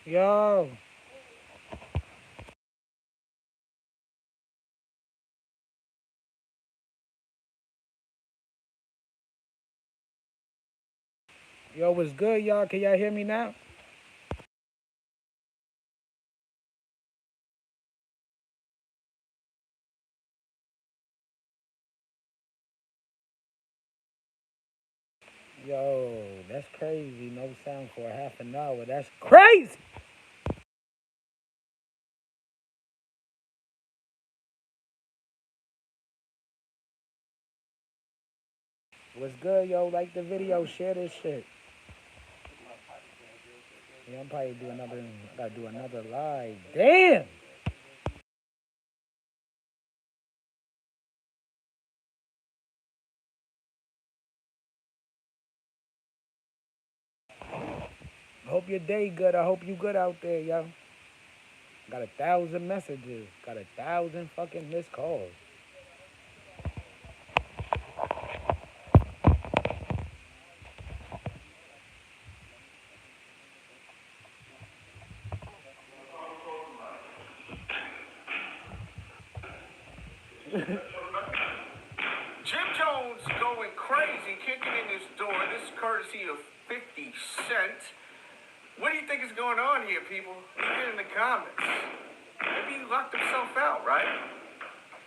Yo, yo, what's good, y'all? Can y'all hear me now? Yo, that's crazy. No sound for a half an hour. That's crazy. What's good, yo? Like the video, share this shit. Yeah, I'm probably do another. I gotta do another live. Damn. Hope your day good. I hope you good out there, yo. Got 1,000 messages. Got 1,000 fucking missed calls. Jim Jones going crazy, kicking in his door. This is courtesy of 50 Cent. What do you think is going on here, people? Leave it in the comments. Maybe he locked himself out, right?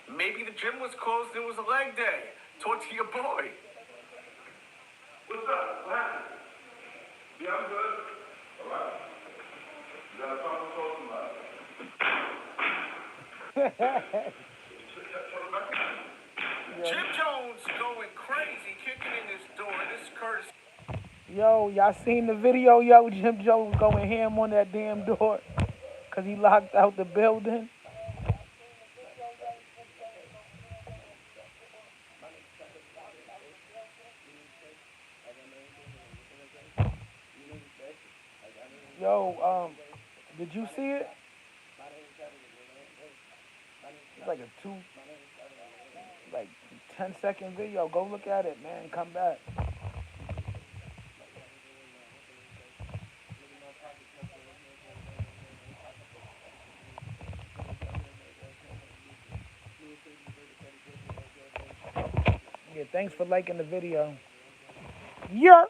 Maybe the gym was closed and it was a leg day. Talk to your boy. What's up? What happened? Yeah, I'm good. All right. You got a problem with somebody? Jim Jones going crazy, kicking in his door. This is courtesy. Yo, y'all seen the video, yo? Jim Jones going ham on that damn door because he locked out the building. Yo, did you see it? It's like a like 10-second video. Go look at it, man. Come back. Yeah, thanks for liking the video. Yeah.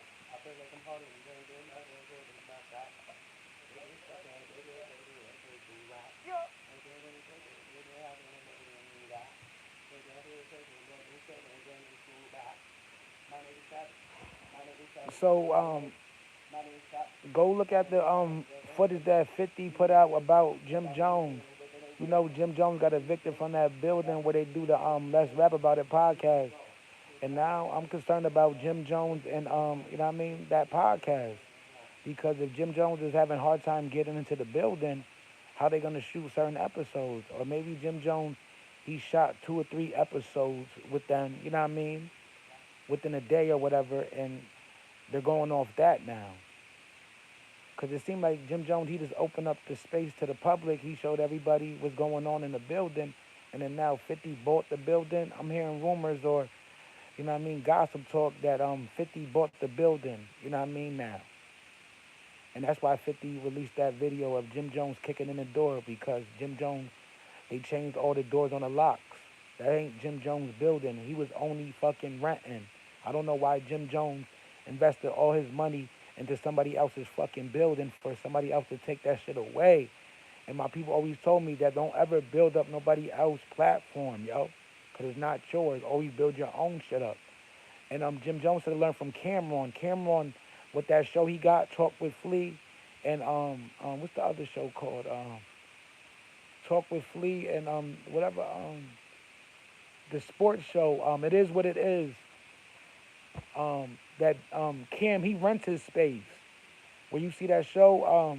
So, go look at the footage that 50 put out about Jim Jones. You know, Jim Jones got evicted from that building where they do the Let's Rap About It podcast. And now I'm concerned about Jim Jones and you know what I mean, that podcast. Because if Jim Jones is having a hard time getting into the building, how they gonna shoot certain episodes? Or maybe Jim Jones, he shot 2 or 3 episodes with them, you know what I mean, within a day or whatever, and they're going off that now. Because it seemed like Jim Jones, he just opened up the space to the public. He showed everybody what's going on in the building. And then now 50 bought the building. I'm hearing rumors or, you know what I mean, gossip talk that 50 bought the building. You know what I mean now. And that's why 50 released that video of Jim Jones kicking in the door because Jim Jones, they changed all the doors on the locks. That ain't Jim Jones' building. He was only fucking renting. I don't know why Jim Jones invested all his money into somebody else's fucking building for somebody else to take that shit away. And my people always told me that don't ever build up nobody else's platform, yo. Because it's not yours. Always build your own shit up. And Jim Jones had to learn from Cameron. Cameron, with that show he got, Talk with Flea, and what's the other show called? Talk with Flea and whatever the sports show. It is what it is. That Cam he rents his space. Where you see that show,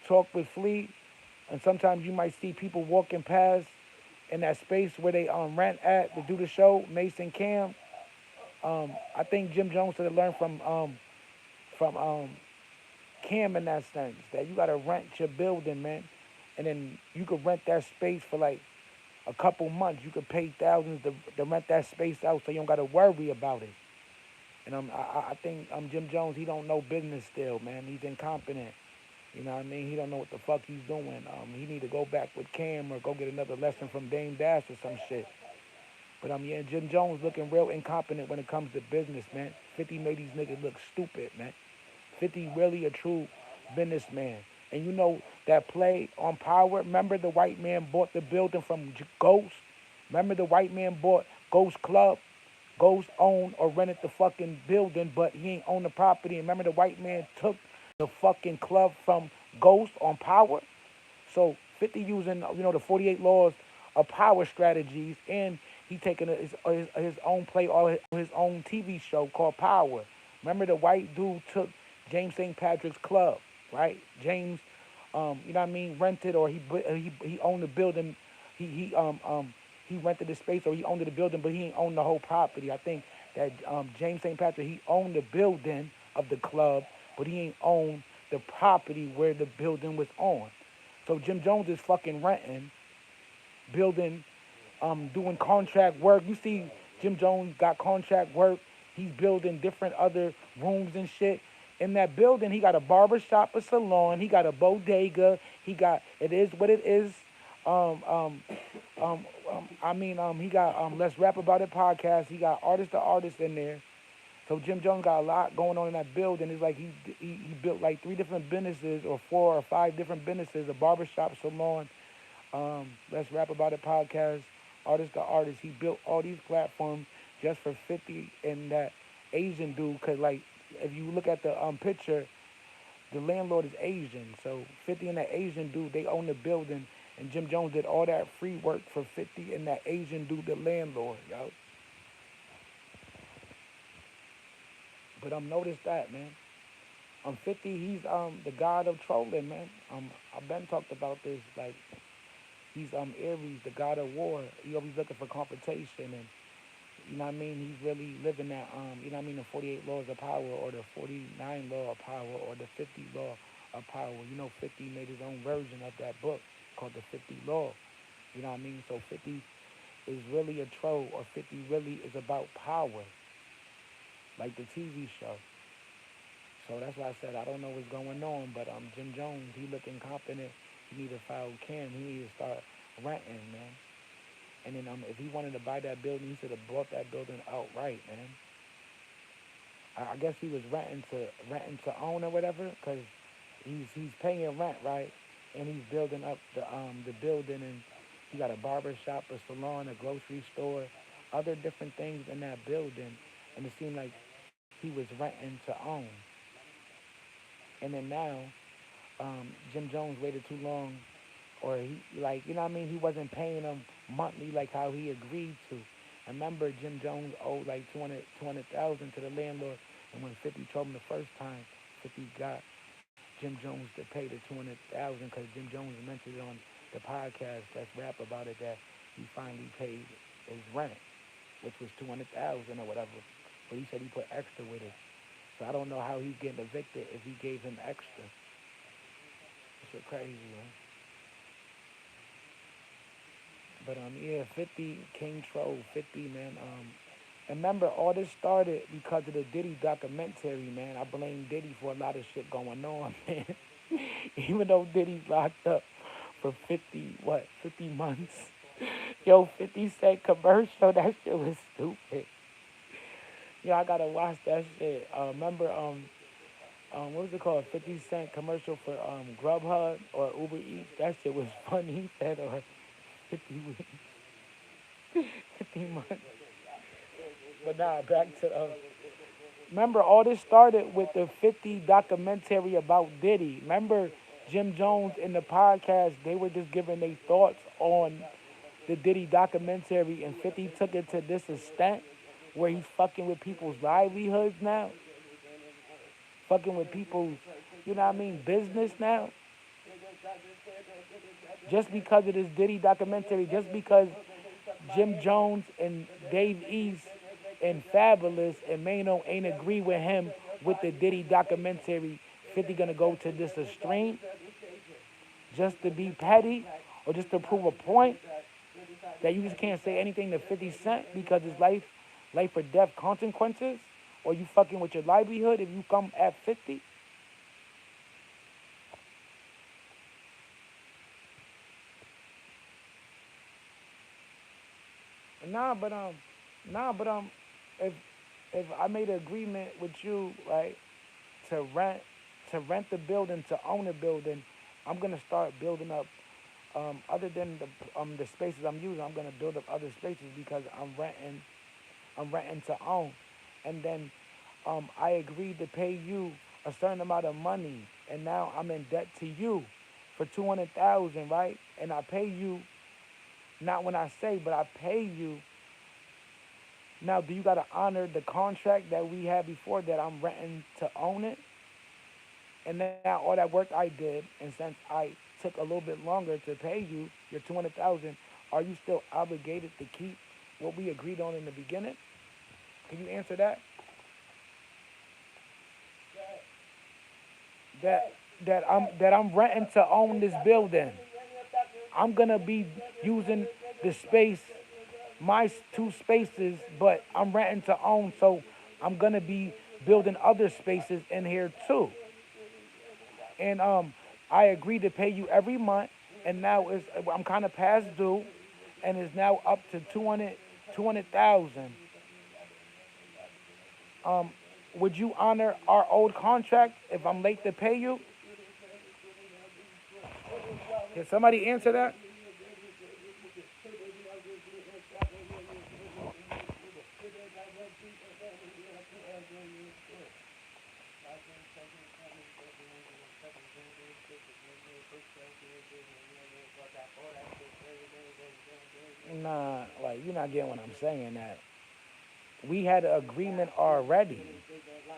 Talk with Flea, and sometimes you might see people walking past in that space where they rent at to do the show. Mason Cam. I think Jim Jones should have learned from Cam in that sense that you gotta rent your building, man, and then you could rent that space for like a couple months. You could pay thousands to rent that space out, so you don't gotta worry about it. And I think Jim Jones he don't know business still, man. He's incompetent. You know what I mean? He don't know what the fuck he's doing. He need to go back with Cam or go get another lesson from Dame Dash or some shit. But yeah, Jim Jones looking real incompetent when it comes to business, man. 50 made these niggas look stupid, man. 50 really a true businessman. And you know that play on Power? Remember the white man bought the building from Ghost? Remember the white man bought Ghost Club? Ghost owned or rented the fucking building, but he ain't own the property. And remember the white man took the fucking club from Ghost on Power? So 50 using the 48 laws of power strategies, and he taking his own play or his own TV show called Power. Remember the white dude took James St. Patrick's Club, right? James, you know what I mean, rented or he owned the building. He rented the space or he owned the building, but he ain't owned the whole property. I think that James St. Patrick he owned the building of the club, but he ain't owned the property where the building was on. So Jim Jones is fucking renting, building, doing contract work. You see, Jim Jones got contract work. He's building different other rooms and shit. In that building, he got a barber shop, a salon. He got a bodega. He got it is what it is. Um, um, he got Let's Rap About It podcast. He got artist to artist in there. So Jim Jones got a lot going on in that building. It's like he built like three different businesses or four or five different businesses, a barbershop, salon, Let's Rap About It podcast, artist to artist. He built all these platforms just for 50 and that Asian dude. Cause like if you look at the picture, the landlord is Asian. So 50 and that Asian dude, they own the building. And Jim Jones did all that free work for 50 and that Asian dude, the landlord, yo. But notice that, man. 50, he's the god of trolling, man. I've been talked about this. Like he's Aries, the god of war. He always looking for competition, and you know what I mean. He's really living that you know what I mean, the 48 laws of power, or the 49 law of power, or the 50 law of power. You know, 50 made his own version of that book called the 50 law. You know what I mean. So 50 is really a troll, or 50 really is about power, like the TV show. So that's why I said I don't know what's going on, but Jim Jones, he looking confident. He need to file Cam. He need to start renting, man. And then if he wanted to buy that building, he should have bought that building outright, man. I guess he was renting to own or whatever, cause he's paying rent, right? And he's building up the building, and he got a barber shop, a salon, a grocery store, other different things in that building, and it seemed like he was renting to own. And then now, Jim Jones waited too long, or he like you know what I mean. He wasn't paying him monthly like how he agreed to. Remember, Jim Jones owed like 200,000 to the landlord, and when 50 told him the first time, 50 got Jim Jones to pay the 200,000 because Jim Jones mentioned it on the podcast. Let's Rap About It that he finally paid his rent, which was 200,000 or whatever. But he said he put extra with it. So I don't know how he's getting evicted if he gave him extra. It's so crazy, man. But yeah, 50 King Troll, 50 man. And remember, all this started because of the Diddy documentary, man. I blame Diddy for a lot of shit going on, man. Even though Diddy's locked up for 50 months. Yo, 50 Cent commercial, that shit was stupid. Yo, I gotta watch that shit. Remember, what was it called? 50 Cent commercial for Grubhub or Uber Eats. That shit was funny. He said, 50 weeks, 50 months. But nah, back to remember, all this started with the 50 documentary about Diddy. Remember, Jim Jones in the podcast, they were just giving their thoughts on the Diddy documentary, and 50 took it to this extent where he's fucking with people's livelihoods now, fucking with people's, you know what I mean, business now. Just because of this Diddy documentary, just because Jim Jones and Dave East and Fabulous and Mano ain't agree with him with the Diddy documentary, 50 gonna go to this extreme just to be petty or just to prove a point that you just can't say anything to 50 Cent because it's life or death consequences, or you fucking with your livelihood if you come at 50. Nah, but nah, but if I made an agreement with you, right, to rent the building, to own the building, I'm gonna start building up. Other than the spaces I'm using, I'm gonna build up other spaces because I'm renting to own, and then I agreed to pay you a certain amount of money, and now I'm in debt to you for 200,000, right? And I pay you not when I say, but I pay you. Now, do you got to honor the contract that we had before that I'm renting to own it? And now all that work I did, and since I took a little bit longer to pay you your 200,000, are you still obligated to keep what we agreed on in the beginning? Can you answer that? That that I'm renting to own this building. I'm gonna be using the space, my two spaces, but I'm renting to own, so I'm gonna be building other spaces in here too. And I agreed to pay you every month, and now I'm kind of past due, and it's now up to 200,000. Um, would you honor our old contract if I'm late to pay you? Can somebody answer that? Nah, like you're not getting what I'm saying. That we had an agreement already,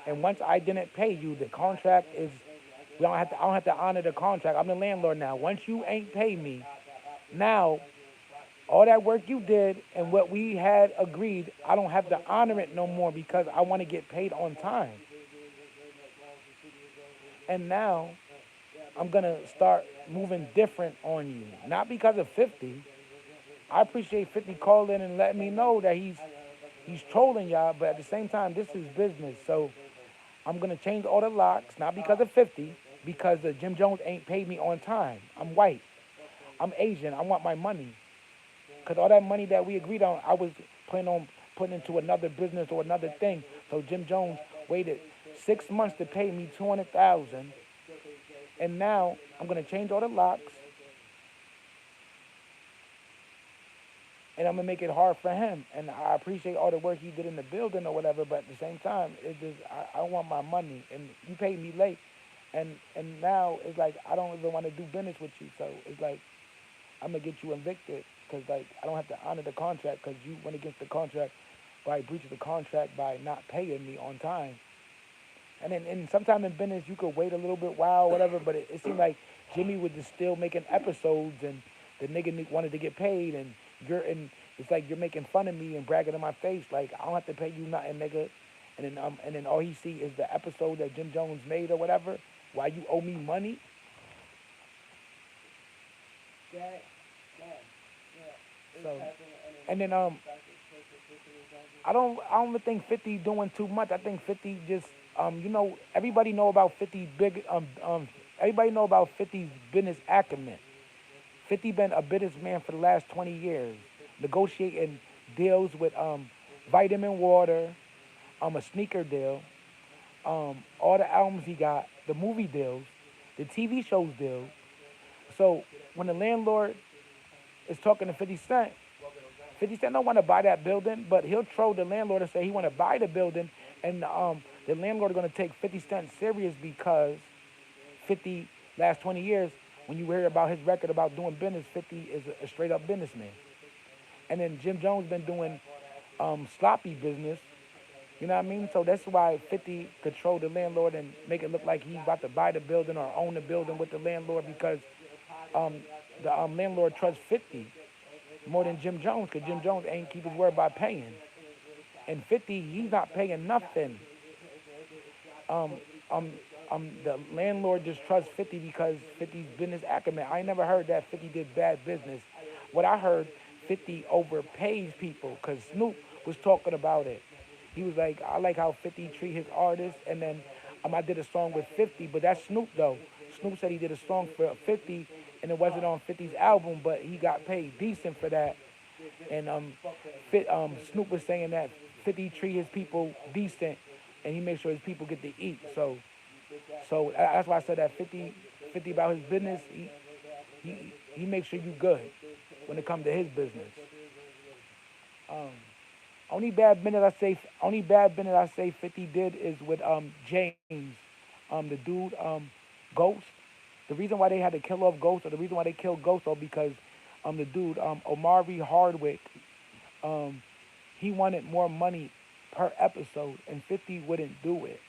and once I didn't pay you, the contract is we don't have to. I don't have to honor the contract. I'm the landlord now. Once you ain't pay me, now all that work you did and what we had agreed, I don't have to honor it no more because I want to get paid on time. And now I'm gonna start moving different on you, not because of 50. I appreciate 50 calling and letting me know that he's trolling y'all, but at the same time, this is business. So I'm gonna change all the locks, not because of 50, because Jim Jones ain't paid me on time. I'm white. I'm Asian. I want my money. Because all that money that we agreed on, I was planning on putting into another business or another thing. So Jim Jones waited 6 months to pay me 200,000, and now I'm gonna change all the locks, and I'm gonna make it hard for him. And I appreciate all the work he did in the building or whatever, but at the same time, it's just I want my money, and you paid me late, and now it's like I don't even want to do business with you. So it's like I'm gonna get you evicted because like I don't have to honor the contract because you went against the contract by breaching the contract by not paying me on time. And then and sometime in business you could wait a little bit while whatever, but it seemed like Jimmy was just still making episodes and the nigga wanted to get paid and it's like you're making fun of me and bragging in my face like I don't have to pay you nothing, nigga. And then all he see is the episode that Jim Jones made or whatever. Why you owe me money? So and then I don't think 50 doing too much. I think 50 just everybody know about 50 big everybody know about 50's business acumen. 50 been a businessman for the last 20 years, negotiating deals with vitamin water, a sneaker deal, all the albums he got, the movie deals, the TV shows deals. So when the landlord is talking to 50 Cent, 50 Cent don't want to buy that building, but he'll troll the landlord and say he want to buy the building, and the landlord is going to take 50 Cent serious because 50 last 20 years, when you hear about his record about doing business, 50 is a straight up businessman. And then Jim Jones been doing sloppy business. You know what I mean? So that's why 50 control the landlord and make it look like he's about to buy the building or own the building with the landlord because um, the landlord trusts 50 more than Jim Jones because Jim Jones ain't keep his word by paying. And 50, he's not paying nothing. Um, um, the landlord just trusts 50 because 50's business acumen. I never heard that 50 did bad business. What I heard, 50 overpays people because Snoop was talking about it. He was like, I like how 50 treat his artists, and then I did a song with 50, but that's Snoop though. Snoop said he did a song for 50, and it wasn't on 50's album, but he got paid decent for that. And Snoop was saying that 50 treat his people decent, and he makes sure his people get to eat. So that's why I said that 50 about his business. He makes sure you good when it comes to his business. Um, only bad business I say 50 did is with James, the dude Ghost. The reason why they had to kill off Ghost, or the reason why they killed Ghost, or because the dude Omari Hardwick, um he wanted more money per episode, and 50 wouldn't do it,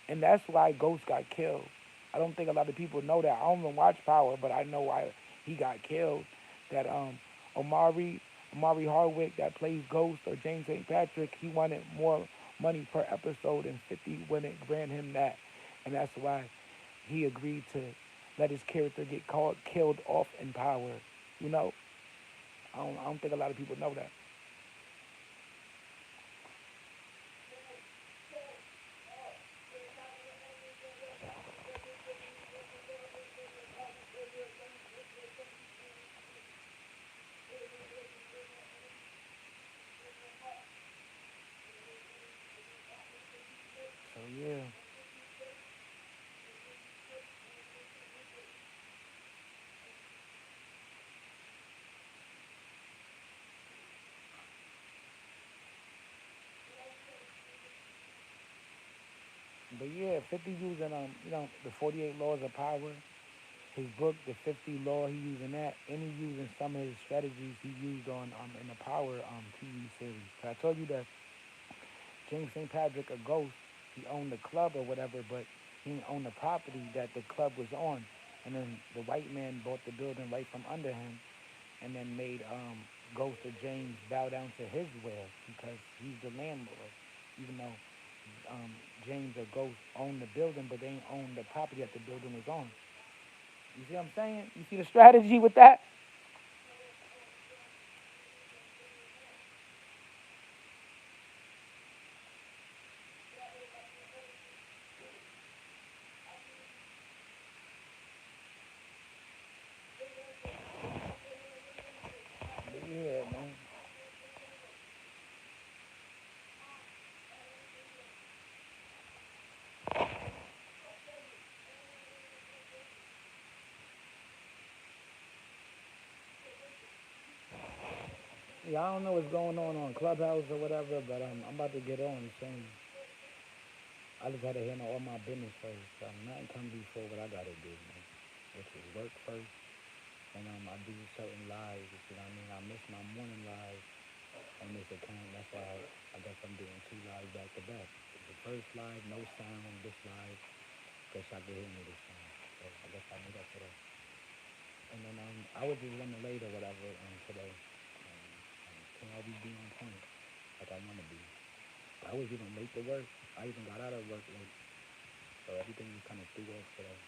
and that's why Ghost got killed. I don't think a lot of people know that. I don't even watch Power, but I know why he got killed. That Omari Omari Hardwick that plays Ghost, or James St. Patrick, he wanted more money per episode, and 50 wouldn't grant him that, and that's why he agreed to let his character get killed off in Power. You know, I don't think a lot of people know that. So yeah, but yeah, 50 using the 48 laws of power. His book, The 50 Law, he using that, and he using some of his strategies he used on in the Power TV series. 'Cause I told you that James St. Patrick, a ghost, he owned the club or whatever, but he didn't own the property that the club was on. And then the white man bought the building right from under him, and then made Ghost or James bow down to his will because he's the landlord, even though um, James or Ghost owned the building, but they ain't own the property that the building was on. You see what I'm saying? You see the strategy with that? Yeah, man. Yeah, I don't know what's going on Clubhouse or whatever, but I'm about to get on soon. I just had to handle all my business first. Nothing come before what I gotta do, man. Which is work first, and I do certain lives. You know what I mean? I miss my morning live on this account. That's why I guess I'm doing two lives back to back. The first live, no sound. This live, guess I can hear me this time. So I guess I need that today. And then I was just running late or whatever today. Can't always be on point like I want to be. I was even late to work. I even got out of work late. So everything was kind of threw off today.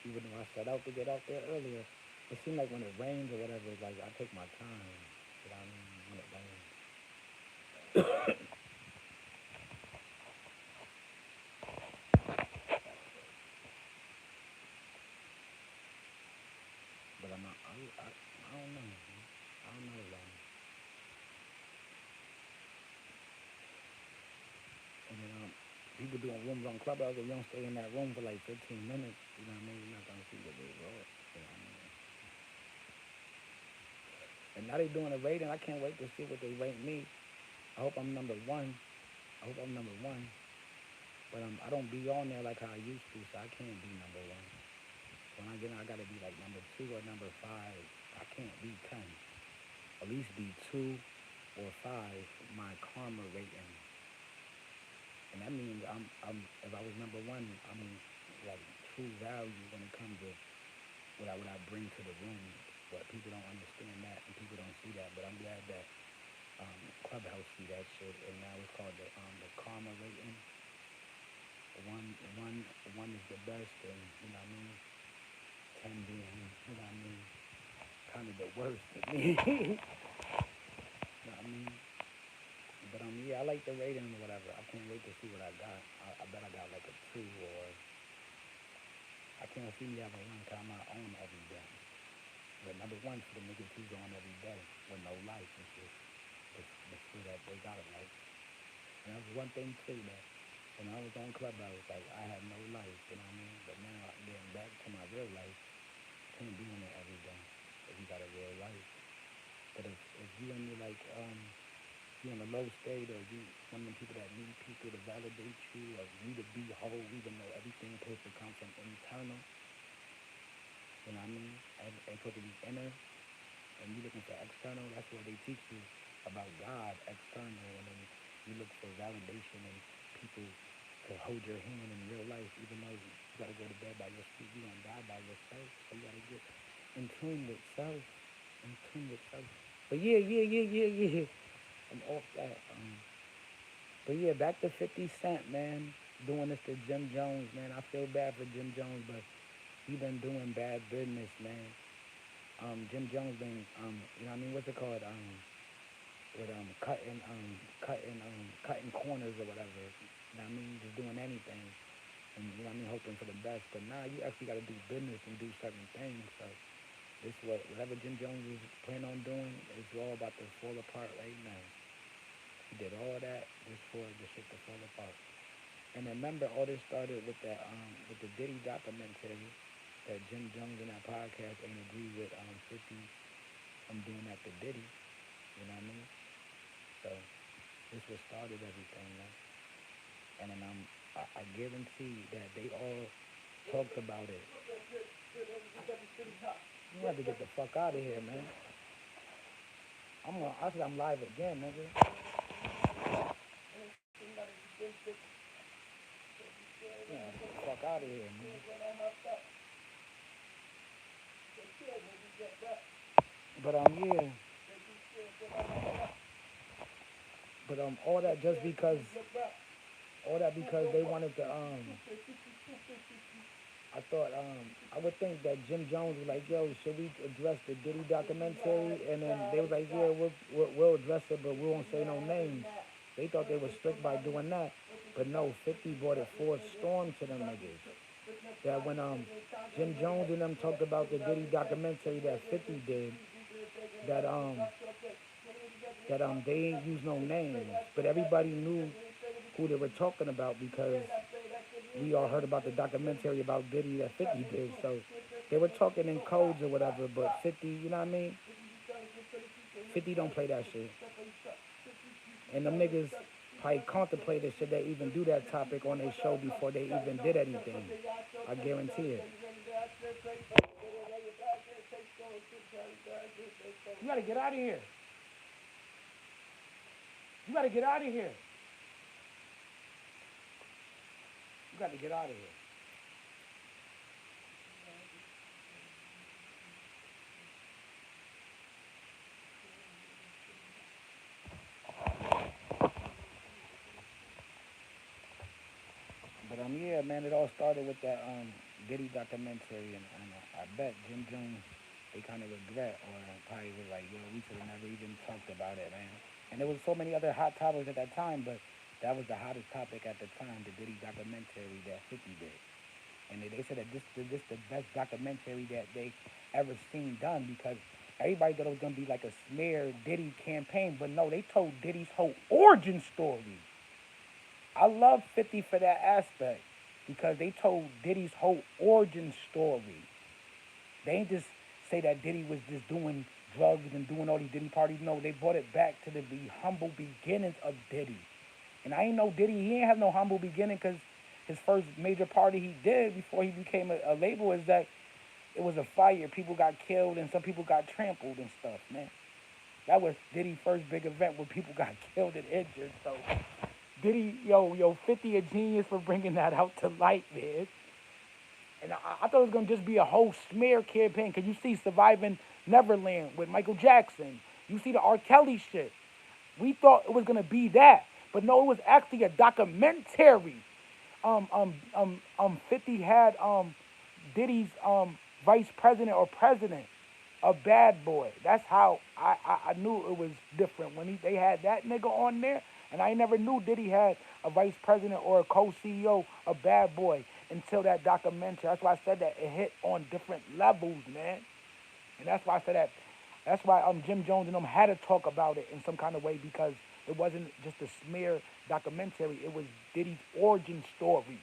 Even though I set out to get out there earlier, it seemed like when it rains or whatever, it's like I take my time. You know what I mean? When it rains. But I don't know. Man. I don't know. And then people doing rooms on Clubhouse, if you don't stay in that room for like 15 minutes, you know what I mean? You're not going to see the result. You know what I mean? And now they doing a rating. I can't wait to see what they rate me. I hope I'm number one. I hope I'm number one. But I don't be on there like how I used to, so I can't be number one. When I get in, I gotta be like number two or number five. I can't be 10. At least be two or five. My karma rating, and that means I'm. If I was number one, I mean, like true value when it comes to what I bring to the room. But people don't understand that, and people don't see that. But I'm glad that Clubhouse see that shit, and now it's called the karma rating. One, one, one is the best, and you know what I mean. 10 being, you know what I mean, kind of the worst to me. You know what I mean? But yeah, I like the rating or whatever. I can't wait to see what I got. I bet I got like a two, or I can't see me having one time I own every day. But number one, for the niggas who's on every day with no life and shit, it's feel that they got a life. And that's one thing too, that when I was on Clubhouse, like I had no life, you know what I mean? But now I'm getting back to my real life. Can't be on it every day if you got a real life. But if you in the like you in a low state, or you one of them people that need people to validate you, or you to be whole, even though everything supposed to come from internal, you know what I mean? It's supposed to be inner, and you looking for external. That's what they teach you about God, external, and then you look for validation and people to hold your hand in real life, even though you gotta go to bed by yourself, you gonna die by yourself. So you gotta get in tune with self, in tune with self. But yeah. I'm off that. But yeah, back to 50 Cent, man. Doing this to Jim Jones, man. I feel bad for Jim Jones, but he been doing bad business, man. Jim Jones been, you know what I mean? What's it called? With cutting corners or whatever. You know what I mean? Just doing anything, and you know what I mean, hoping for the best. But now you actually got to do business and do certain things. So this whatever Jim Jones is planning on doing is all about to fall apart right now. He did all that just for the shit to fall apart. And remember, all this started with the Diddy documentary that Jim Jones in that podcast ain't agree with 50 doing that to Diddy. You know what I mean? So this was started everything, man. And then I guarantee that they all talked about it. You have to get the fuck out of here, man. I said I'm live again, nigga. Yeah, get the fuck out of here, man. But yeah. But all that because they wanted to I thought I would think that Jim Jones was like, yo, should we address the Diddy documentary? And then they was like, yeah, we'll address it, but we won't say no names. They thought they were strict by doing that, but no, 50 brought it forth storm to them niggas. That when Jim Jones and them talked about the Diddy documentary that 50 did, that they ain't use no names, but everybody knew who they were talking about because we all heard about the documentary about Diddy that 50 did. So they were talking in codes or whatever, but 50, you know what I mean? 50 don't play that shit. And them niggas probably contemplated should they even do that topic on their show before they even did anything. I guarantee it. You gotta get out of here. You gotta get out of here. You gotta get out of here. But yeah, man, it all started with that Diddy documentary, and I bet Jim Jones they kind of regret or probably was like, yo, we should have never even talked about it, man. And there was so many other hot topics at that time, but that was the hottest topic at the time, the Diddy documentary that 50 did. And they said that this the best documentary that they ever seen done because everybody thought it was gonna be like a smear Diddy campaign, but no, they told Diddy's whole origin story. I love 50 for that aspect because they told Diddy's whole origin story. They ain't just say that Diddy was just doing drugs and doing all these Diddy parties. No, they brought it back to the humble beginnings of Diddy. And I ain't know Diddy, he ain't have no humble beginning because his first major party he did before he became a label is that it was a fire. People got killed and some people got trampled and stuff, man. That was Diddy's first big event where people got killed and injured. So Diddy, yo, 50 a genius for bringing that out to light, man. And I thought it was going to just be a whole smear campaign because you see Surviving Neverland with Michael Jackson. You see the R. Kelly shit. We thought it was going to be that. But no, it was actually a documentary. 50 had Diddy's vice president or president, a bad boy. That's how I knew it was different when they had that nigga on there. And I never knew Diddy had a vice president or a co-CEO, a bad boy, until that documentary. That's why I said that it hit on different levels, man. And that's why I said that. That's why Jim Jones and them had to talk about it in some kind of way because it wasn't just a smear documentary. It was Diddy's origin story.